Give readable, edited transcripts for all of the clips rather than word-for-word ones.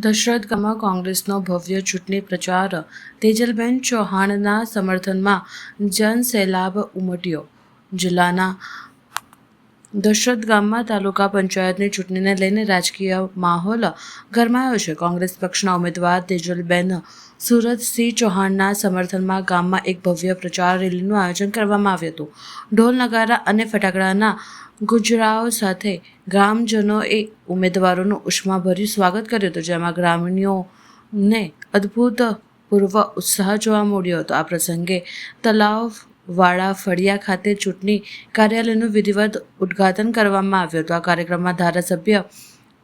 દશરથ ગામમાં કોંગ્રેસનો ભવ્ય ચૂંટણી પ્રચાર, તેજલબેન ચૌહાણના સમર્થનમાં જનસેલાબ ઉમટ્યો. જિલ્લાના દશરથ ગામમાં તાલુકા પંચાયતની ચૂંટણીને લઈને રાજકીય માહોલ ગરમાયો છે. કોંગ્રેસ પક્ષના ઉમેદવાર તેજલબેન સુરતસિંહ ચૌહાણના સમર્થનમાં ગામમાં એક ભવ્ય પ્રચાર રેલીનું આયોજન કરવામાં આવ્યું હતું. ઢોલ નગારા અને ફટાકડાના ગુજરાઓ સાથે ગ્રામજનોએ ઉમેદવારોનું ઉષ્માભર્યું સ્વાગત કર્યું હતું, જેમાં ગ્રામીણોને અભૂતપૂર્વ ઉત્સાહ જોવા મળ્યો હતો. આ પ્રસંગે તલાવવાડા ફળિયા ખાતે ચૂંટણી કાર્યાલયનું વિધિવત ઉદ્ઘાટન કરવામાં આવ્યું હતું. આ કાર્યક્રમમાં ધારાસભ્ય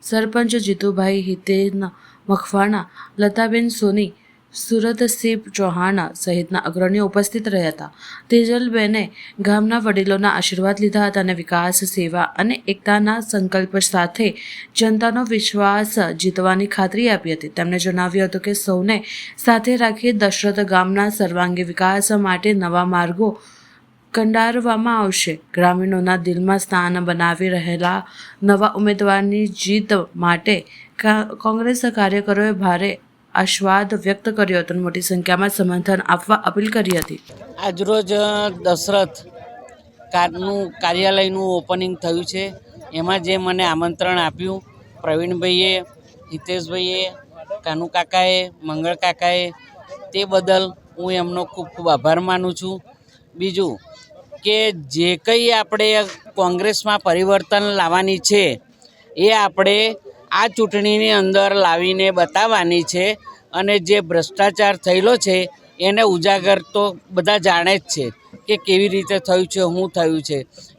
સરપંચ જીતુભાઈ હિતેન મકવાણા, લતાબેન સોની, સુરતસિંહ ચૌહાણ સહિતના અગ્રણીઓ ઉપસ્થિત રહ્યા હતા. તેજલબેને ગામના વડીલોના આશીર્વાદ લીધા હતા અને વિકાસ, સેવા અને એકતાના સંકલ્પ સાથે જનતાનો વિશ્વાસ જીતવાની ખાતરી આપી હતી. તેમણે જણાવ્યું હતું કે સૌને સાથે રાખી દશરથ ગામના સર્વાંગી વિકાસ માટે નવા માર્ગો કંડારવામાં આવશે. ગ્રામીણોના દિલમાં સ્થાન બનાવી રહેલા નવા ઉમેદવારની જીત માટે કોંગ્રેસ કાર્યકરોએ ભારે આશાવાદ વ્યક્ત કર્યો હતો અને મોટી સંખ્યામાં સમર્થન આપવા અપીલ કરી હતી. આજરોજ દશરથ કાર્યાલયનું ઓપનિંગ થયું છે. એમાં જે મને આમંત્રણ આપ્યું પ્રવીણભાઈએ, હિતેશભાઈએ, કાનુકાકાએ, મંગળકાકાએ, તે બદલ હું એમનો ખૂબ ખૂબ આભાર માનું છું. બીજું કે જે કંઈ આપણે કોંગ્રેસમાં પરિવર્તન લાવવાની છે એ આપણે આ ચૂંટણીની અંદર લાવીને બતાવવાની છે. અને જે ભ્રષ્ટાચાર થયેલો છે એને ઉજાગર તો બધા જાણે જ છે કે કેવી રીતે થયું છે, શું થયું છે.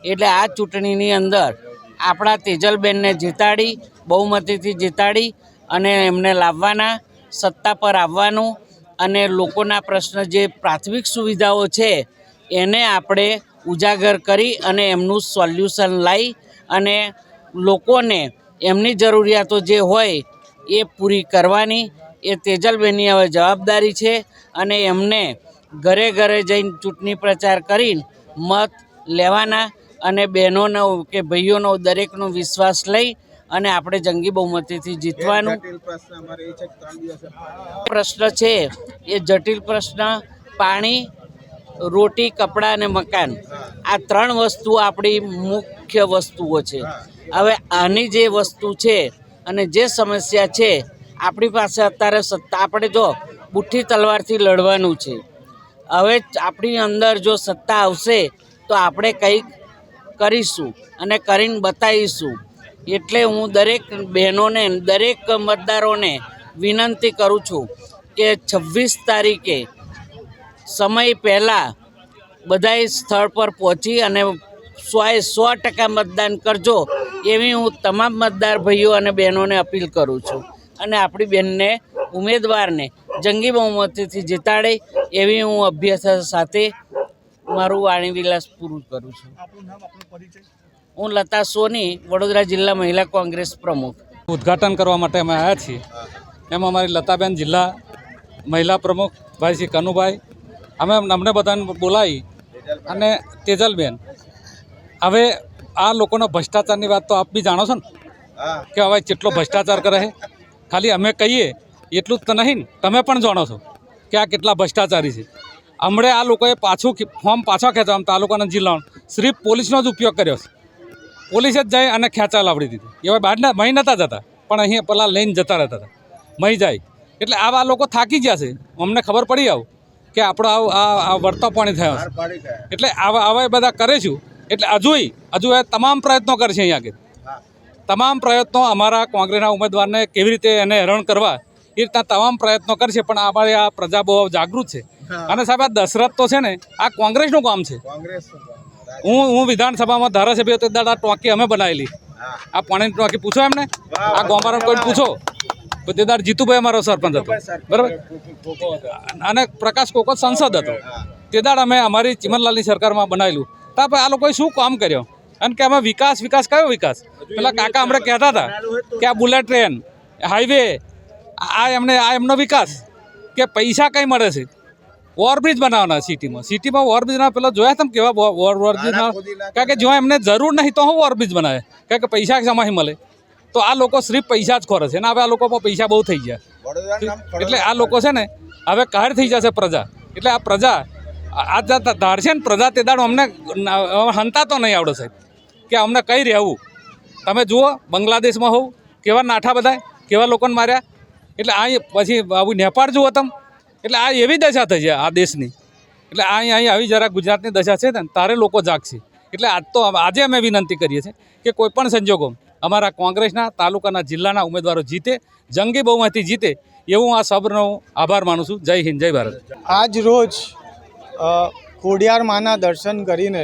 એટલે આ ચૂંટણીની અંદર આપણા તેજલબેનને જીતાડી, બહુમતીથી જીતાડી અને એમને લાવવાના, સત્તા પર આવવાનું અને લોકોના પ્રશ્ન જે પ્રાથમિક સુવિધાઓ છે એને આપણે ઉજાગર કરી અને એમનું સોલ્યુશન લાવી અને લોકોને એમની જરૂરિયાતો જે હોય એ પૂરી કરવાની એ તેજલબેનની હવે જવાબદારી છે. અને એમને ઘરે ઘરે જઈને ચૂંટણી પ્રચાર કરીને મત લેવાના અને બહેનોનો કે ભાઈઓનો દરેકનો વિશ્વાસ લઈ અને આપણે જંગી બહુમતીથી જીતવાનું. પ્રશ્ન છે એ જટિલ પ્રશ્ન, પાણી, રોટી, કપડાં અને મકાન, આ ત્રણ વસ્તુ આપણી મુખ્ય વસ્તુઓ છે. હવે આની જે વસ્તુ છે અને જે સમસ્યા છે આપણી પાસે અત્યારે સત્તા, આપણે જો બુઠ્ઠી તલવારથી લડવાનું છે. હવે આપણી અંદર જો સત્તા આવશે તો આપણે કંઈક કરીશું અને કરીને બતાવીશું. એટલે હું દરેક બહેનોને, દરેક મતદારોને વિનંતી કરું છું કે 26 તારીખે સમય પહેલાં બધાય સ્થળ પર પહોંચી અને 100% મતદાન કરજો એવી હું તમામ મતદાર ભાઈઓ અને બહેનોને અપીલ કરું છું. અને આપણી બહેનને, ઉમેદવારને જંગી બહુમતીથી જીતાડે એવી હું અભ્યર્થના સાથે મારું વાણી વિલાસ પૂરું કરું છું. હું લતા સોની, વડોદરા જિલ્લા મહિલા કોંગ્રેસ પ્રમુખ. ઉદ્ઘાટન કરવા માટે અમે આવ્યા છીએ. એમાં અમારી લતાબેન જિલ્લા મહિલા પ્રમુખ, ભાઈ શ્રી કનુભાઈ, અમને બધાને બોલાવી અને તેજલબેન, હવે આ લોકોનો ભ્રષ્ટાચારની વાત તો આપ બી જાણો છો ને કે હવે કેટલો ભ્રષ્ટાચાર કરે છે. ખાલી અમે કહીએ એટલું જ તો નહીં, તમે પણ જાણો છો કે આ કેટલા ભ્રષ્ટાચારી છે. હમણાં આ લોકોએ ફોર્મ પાછા ખેંચવા તાલુકાના જિલ્લાનો સિર્ફ પોલીસનો જ ઉપયોગ કર્યો છે. પોલીસે જ જઈ અને ખેંચા લાવડી દીધી. એવા બહારના મહી નહોતા જતા પણ અહીં પેલા લઈને જતા રહેતા હતા, મહી જાય. એટલે આવા લોકો થાકી ગયા છે. અમને ખબર પડી આવું કે આપણો આ વર્તા પાણી થયો છે. એટલે આવા બધા કરીશું. એટલે હજુ એ તમામ પ્રયત્નો કરશે. અહીંયા આગળ તમામ પ્રયત્નો અમારા કોંગ્રેસના ઉમેદવારને કેવી રીતે એને હેરાન કરવા એ રીતના તમામ પ્રયત્નો કરશે. પણ અમારી આ પ્રજા બહુ જાગૃત છે. અને સાહેબ આ દશરથ તો છે ને આ કોંગ્રેસનું કામ છે. હું વિધાનસભામાં ધારાસભ્ય હતો દાદા ટોંકી અમે બનાવેલી. આ પાણીની ટોંકી પૂછો એમને, આ ગોમારાને કોઈ પૂછો તો તે દાડ જીતુભાઈ અમારો સરપંચ હતો, બરાબર, અને પ્રકાશ કોકોત સંસદ હતો. તે દાડ અમે અમારી ચીમનલાલની સરકારમાં બનાવેલું. તો આ લોકોએ શું કામ કર્યો? અને કે અમે વિકાસ કયો વિકાસ? પેલા કાકા હમણાં કહેતા હતા કે આ બુલેટ ટ્રેન, હાઈવે, આ એમનો વિકાસ કે પૈસા કંઈ મળે છે? ઓવરબ્રિજ બનાવવાના સિટીમાં ઓવરબ્રિજ ના પેલા જોયા તમે કેવા ઓવરબ્રિજ ના? કારણ કે જો એમને જરૂર નહીં તો હું ઓવરબ્રિજ બનાવે, કારણ કે પૈસા શેમાંથી મળે? તો તો આ લોકો સિર્ફ પૈસા જ ખોરે છે ને હવે આ લોકોમાં પૈસા બહુ થઈ ગયા એટલે આ લોકો છે ને હવે કાઢ થઈ જશે પ્રજા એટલે આ પ્રજા આ ધારશે ને પ્રજા તે દાડો અમને હંતા તો નહીં આવડે સાહેબ કે અમને કઈ રહેવું તમે જુઓ બાંગ્લાદેશમાં હોવ કેવા નાઠા બધા કેવા લોકોને માર્યા એટલે આ પછી આવું નેપાળ જુઓ તમે એટલે આ એવી દશા થઈ છે આ દેશની એટલે અહીં આવી જરા ગુજરાતની દશા છે ને તારે લોકો જાગશે એટલે આજે અમે વિનંતી કરીએ છીએ કે કોઈપણ સંજોગો અમારા કોંગ્રેસના તાલુકાના જિલ્લાના ઉમેદવારો જીતે જંગી બહુમતી જીતે એવું આ સબનો આભાર માનું છું. જય હિન્દ જય ભારત. આજ રોજ ખોડિયાર માના દર્શન કરીને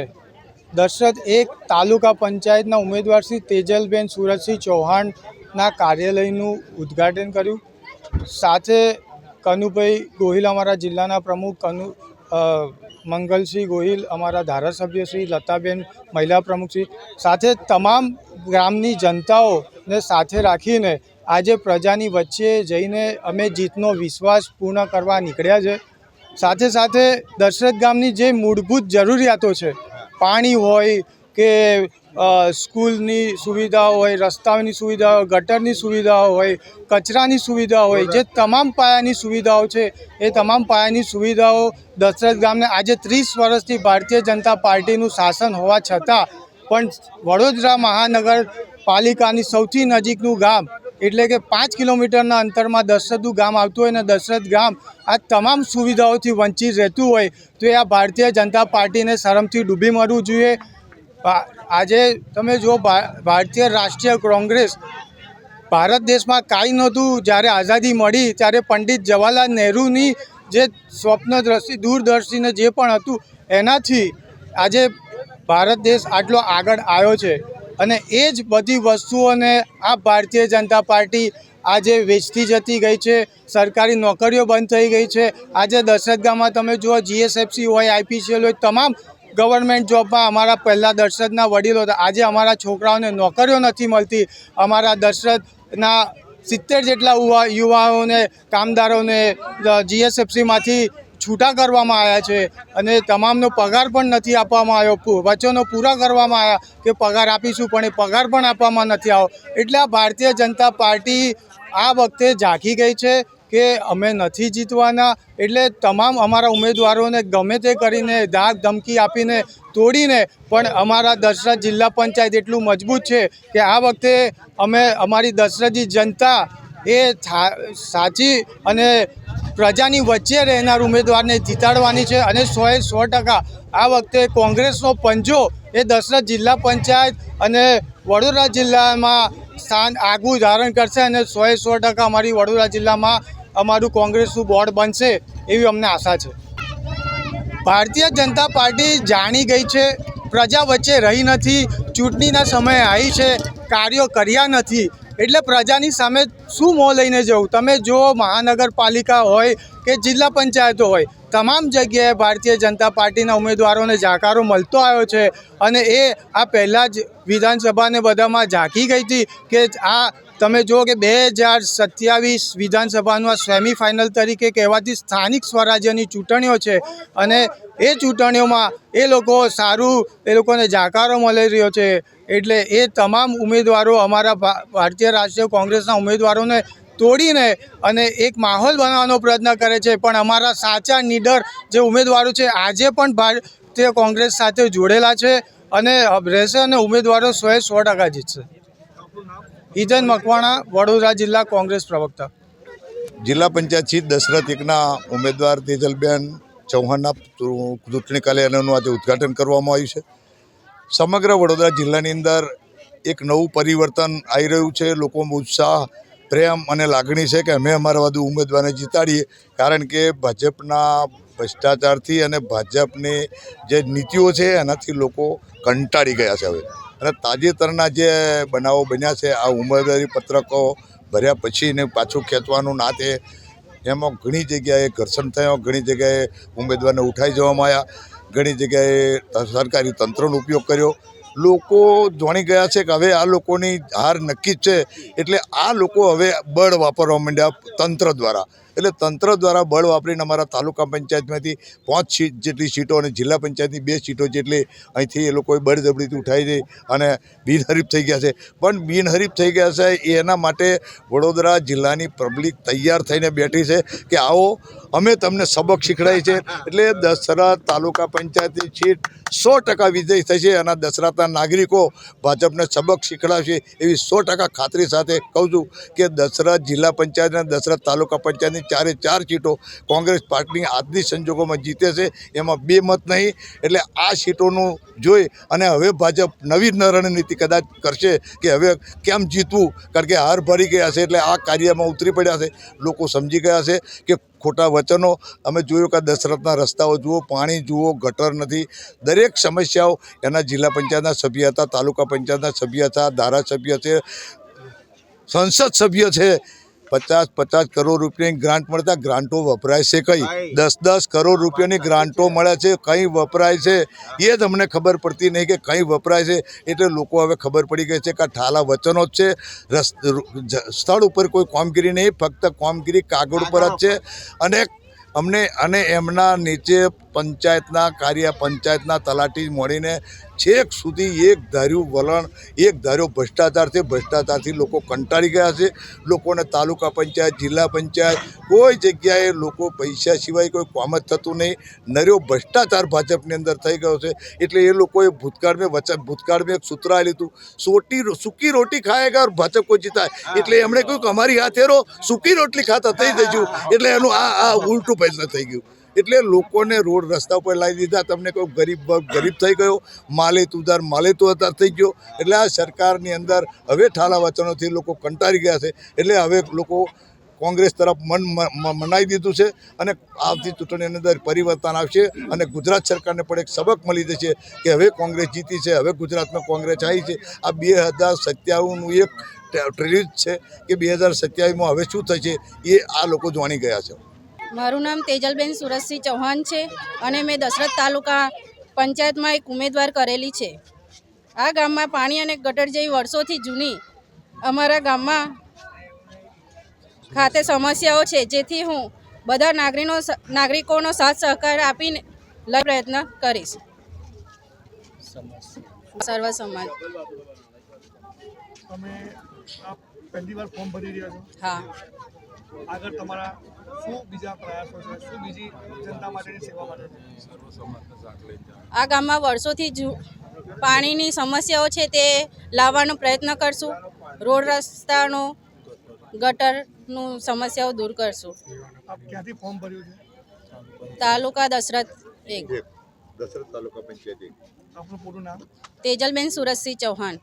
દશરથ એક તાલુકા પંચાયતના ઉમેદવાર શ્રી તેજલબેન સુરતસિંહ ચૌહાણના કાર્યાલયનું ઉદ્ઘાટન કર્યું. સાથે કનુભાઈ ગોહિલ અમારા જિલ્લાના પ્રમુખ, મંગલસિંહ ગોહિલ અમારા ધારાસભ્ય શ્રી, લતાબેન મહિલા પ્રમુખશ્રી, સાથે તમામ ગ્રામની જનતાઓને સાથે રાખીને આજે પ્રજાની વચ્ચે જઈને અમે જીતનો વિશ્વાસ પૂર્ણ કરવા નીકળ્યા છે. સાથે સાથે દશરથ ગામની જે મૂળભૂત જરૂરિયાતો છે, પાણી હોય કે સ્કૂલની સુવિધાઓ હોય, રસ્તાઓની સુવિધાઓ, ગટરની સુવિધાઓ હોય, કચરાની સુવિધાઓ હોય, જે તમામ પાયાની સુવિધાઓ છે એ તમામ પાયાની સુવિધાઓ દશરથ ગામને આજે 30 વર્ષથી ભારતીય જનતા પાર્ટીનું શાસન હોવા છતાં પણ વડોદરા મહાનગરપાલિકાની સૌથી નજીકનું ગામ એટલે કે 5 કિલોમીટરના અંતરમાં દશરથનું ગામ આવતું હોય અને દશરથ ગામ આ તમામ સુવિધાઓથી વંચિત રહેતું હોય તો એ આ ભારતીય જનતા પાર્ટીને શરમથી ડૂબી મરવું જોઈએ. આજે તમે જુઓ ભારતીય રાષ્ટ્રીય કોંગ્રેસ ભારત દેશમાં કાંઈ નહોતું જ્યારે આઝાદી મળી ત્યારે પંડિત જવાહરલાલ નહેરુની જે સ્વપ્નદ્રષ્ટિ દૂરદર્શીને જે પણ હતું એનાથી આજે ભારત દેશ આટલો આગળ આવ્યો છે અને એ જ બધી વસ્તુઓને આ ભારતીય જનતા પાર્ટી આજે વેચતી જતી ગઈ છે. સરકારી નોકરીઓ બંધ થઈ ગઈ છે. આજે દશરથ ગામમાં તમે જુઓ GSFC હોય, IPCL હોય, તમામ ગવર્મેન્ટ જોબમાં અમારા પહેલાં દશરથના વડીલો હતા. આજે અમારા છોકરાઓને નોકરીઓ નથી મળતી. અમારા દશરથના 70 જેટલા યુવાઓને કામદારોને GSFCમાંથી છૂટા કરવામાં આવ્યા છે અને તમામનો પગાર પણ નથી આપવામાં આવ્યો. વચનો પૂરા કરવામાં આવ્યા કે પગાર આપીશું પણ એ પગાર પણ આપવામાં નથી આવ્યો. એટલે આ ભારતીય જનતા પાર્ટી આ વખતે ઝાંખી ગઈ છે કે અમે નથી જીતવાના. એટલે તમામ અમારા ઉમેદવારોને ગમે તે કરીને ધાક ધમકી આપીને તોડીને પણ અમારા દશરથ જિલ્લા પંચાયત એટલું મજબૂત છે કે આ વખતે અમે અમારી દશરથની જનતા એ સાચી અને પ્રજાની વચ્ચે રહેનાર ઉમેદવારને જીતાડવાની છે અને 100% આ વખતે કોંગ્રેસનો પંજો એ દશરથ જિલ્લા પંચાયત અને વડોદરા જિલ્લામાં સ્થાન આગવું ધારણ કરશે અને 100% અમારી વડોદરા જિલ્લામાં અમારું કોંગ્રેસનું બોર્ડ બનશે એવી અમને આશા છે. ભારતીય જનતા પાર્ટી જાણી ગઈ છે, પ્રજા વચ્ચે રહી નથી, ચૂંટણીના સમયે આવી છે, કાર્યો કર્યા નથી. એટલે પ્રજાની સામે શું મોં લઈને જવું? તમે જો મહાનગરપાલિકા હોય કે જિલ્લા પંચાયતો હોય, તમામ જગ્યાએ ભારતીય જનતા પાર્ટીના ઉમેદવારોને જાકારો મળતો આવ્યો છે અને એ આ પહેલાં જ વિધાનસભાને બધામાં ઝાંકી ગઈ હતી કે આ તમે જુઓ કે 2027 વિધાનસભાનું આ સેમિફાઇનલ તરીકે કહેવાતી સ્થાનિક સ્વરાજ્યની ચૂંટણીઓ છે અને એ ચૂંટણીઓમાં એ લોકો સારું એ લોકોને જાકારો મળી રહ્યો છે. એટલે એ તમામ ઉમેદવારો અમારા ભારતીય રાષ્ટ્રીય કોંગ્રેસના ઉમેદવારોને તોડીને અને એક માહોલ બનાવવાનો પ્રયત્ન કરે છે. પણ અમારા સાચા નીડર જે ઉમેદવારો છે આજે પણ ભારતીય કોંગ્રેસ સાથે જોડેલા છે અને રહેશે અને ઉમેદવારો 100% જીતશે. ઈજન મકવાણા, વડોદરા જિલ્લા કોંગ્રેસ પ્રવક્તા. જિલ્લા પંચાયત સીટ દશરથ એકના ઉમેદવાર તેજલબેન ચૌહાણના ચૂંટણી કાર્યાલયનું આજે ઉદ્ઘાટન કરવામાં આવ્યું છે. સમગ્ર વડોદરા જિલ્લાની અંદર એક નવું પરિવર્તન આવી રહ્યું છે. લોકોમાં ઉત્સાહ, પ્રેમ અને લાગણી છે કે અમે અમારા વધુ ઉમેદવારને જીતાડીએ, કારણ કે ભાજપના ભ્રષ્ટાચારથી અને ભાજપની જે નીતિઓ છે એનાથી લોકો કંટાળી ગયા છે હવે. અને તાજેતરના જે બનાવો બન્યા છે, આ ઉમેદવારી પત્રકો ભર્યા પછી ને પાછું ખેંચવાનું ના તે એમાં ઘણી જગ્યાએ ઘર્ષણ થયો, ઘણી જગ્યાએ ઉમેદવારને ઉઠાઈ જવામાં આવ્યા, ઘણી જગ્યાએ સરકારી તંત્રનો ઉપયોગ કર્યો. લોકો જાણી ગયા છે કે હવે આ લોકોની હાર નક્કી જ છે. એટલે આ લોકો હવે બળ વાપરવા માંડ્યા તંત્ર દ્વારા એટલે તંત્ર દ્વારા બળ વાપરીને અમારા તાલુકા પંચાયતમાંથી 5 સીટ જેટલી સીટો અને જિલ્લા પંચાયતની 2 સીટો જેટલી અહીંથી એ લોકોએ બળજબરીથી ઉઠાવી દઈ અને બિનહરીફ થઈ ગયા છે. પણ બિનહરીફ થઈ ગયા છે એના માટે વડોદરા જિલ્લાની પબ્લિક તૈયાર થઈને બેઠી છે કે આવો અમે તમને સબક શીખડાવી છે. એટલે દશરથ તાલુકા પંચાયતની સીટ 100% વિજય થશે અને દશરથના નાગરિકો ભાજપને સબક શીખડાવશે એવી 100% ખાતરી સાથે કહું છું કે દશરથ જિલ્લા પંચાયત અને દશરથ તાલુકા પંચાયતની 4 સીટો કોંગ્રેસ પાર્ટીની આજની સંજોગોમાં જીતે છે. એમાં 2 મત નહીં. એટલે આ સીટોનું જોઈ અને હવે ભાજપ નવી રણનીતિ કદાચ કરશે કે હવે કેમ જીતવું, કારણ કે હાર ભરી ગયા છે. એટલે આ કાર્યમાં ઉતરી પડ્યા છે. લોકો સમજી ગયા છે કે ખોટા વચનો અમે જોયું કે દશરથના રસ્તાઓ જુઓ, પાણી જુઓ, ગટર નથી, દરેક સમસ્યાઓ એના જિલ્લા પંચાયતના સભ્ય હતા, તાલુકા પંચાયતના સભ્ય હતા, ધારાસભ્ય છે, સંસદ સભ્ય છે. 50 કરોડ રૂપિયાની ગ્રાન્ટ મળતા ગ્રાન્ટો વપરાય છે કઈ? 10 કરોડ રૂપિયાની ગ્રાન્ટો મળે છે, કઈ વપરાય છે એ જ અમને ખબર પડતી નહીં કે કઈ વપરાય છે. એટલે લોકો હવે ખબર પડી ગઈ છે કે આ ઠાલા વચનો જ છે. સ્થળ ઉપર કોઈ કામગીરી નહીં, ફક્ત કામગીરી કાગળ ઉપર જ છે. અને એમના નીચે પંચાયતના પંચાયતના તલાટી મળીને છેક સુધી એક ધાર્યું વલણ, એક ધાર્યો ભ્રષ્ટાચાર છે. ભ્રષ્ટાચારથી લોકો કંટાળી ગયા છે. લોકોને તાલુકા પંચાયત, જિલ્લા પંચાયત કોઈ જગ્યાએ લોકો પૈસા સિવાય કોઈ કામ જ થતું નહીં. નર્યો ભ્રષ્ટાચાર ભાજપની અંદર થઈ ગયો છે. એટલે એ લોકોએ ભૂતકાળમાં એક સૂત્ર આવેલું હતું, સૂકી રોટી ખાએગા और ભાજપ को જીતા. એટલે એમણે કહ્યું કે અમારી હાથે રહો, સૂકી રોટલી ખાતા થઈ જજો. એટલે એનું આ ઉલટું પૈસા થઈ ગયું. એટલે લોકોને રોડ રસ્તા ઉપર લાવી દીધા. તમને કોઈ ગરીબ થઈ ગયો, માલે તું ઉધાર થઈ ગયો. એટલે આ સરકારની અંદર હવે ઠાલા વચનોથી લોકો કંટાળી ગયા છે. એટલે હવે લોકો કોંગ્રેસ તરફ મન મનાવી દીધું છે અને આવતી ચૂંટણીની અંદર પરિવર્તન આવશે અને ગુજરાત સરકારને પણ એક સબક મળી જશે કે હવે કોંગ્રેસ જીતી છે, હવે ગુજરાતમાં કોંગ્રેસ આવી છે. આ 2027નું એક ટ્રેન્ડ છે કે 2027માં હવે શું થશે એ આ લોકો જાણી ગયા છે. મારું નામ તેજલબેન સુરતસિંહ ચૌહાણ છે અને મેં દશરથ તાલુકા પંચાયતમાં એક ઉમેદવાર કરેલી છે. આ ગામમાં પાણી અને ગટર જેવી વર્ષોથી જૂની અમારા ગામમાં ખાતે સમસ્યાઓ છે, જેથી હું બધા નાગરિકોનો સાથ સહકાર આપીને પ્રયત્ન કરીશ. સર્વ સમાજ. તમે આ પહેલી વાર ફોર્મ ભરી રહ્યા છો? હા. આગળ તમારા શું બીજા પ્રયાસો છે, શું બીજી જનતા માટેની સેવા માટે? આ ગામમાં વર્ષોથી પાણીની સમસ્યાઓ છે તે લાવવાનો પ્રયત્ન કરશું. રોડ રસ્તાનો, ગટરનું સમસ્યાઓ દૂર કરશું. આપ ક્યાંથી ફોર્મ ભર્યું છે? તાલુકા દશરથ 1. દશરથ તાલુકા પંચાયત. આપનું પૂરું નામ? તેજલબેન સુરતસિંહ ચૌહાણ.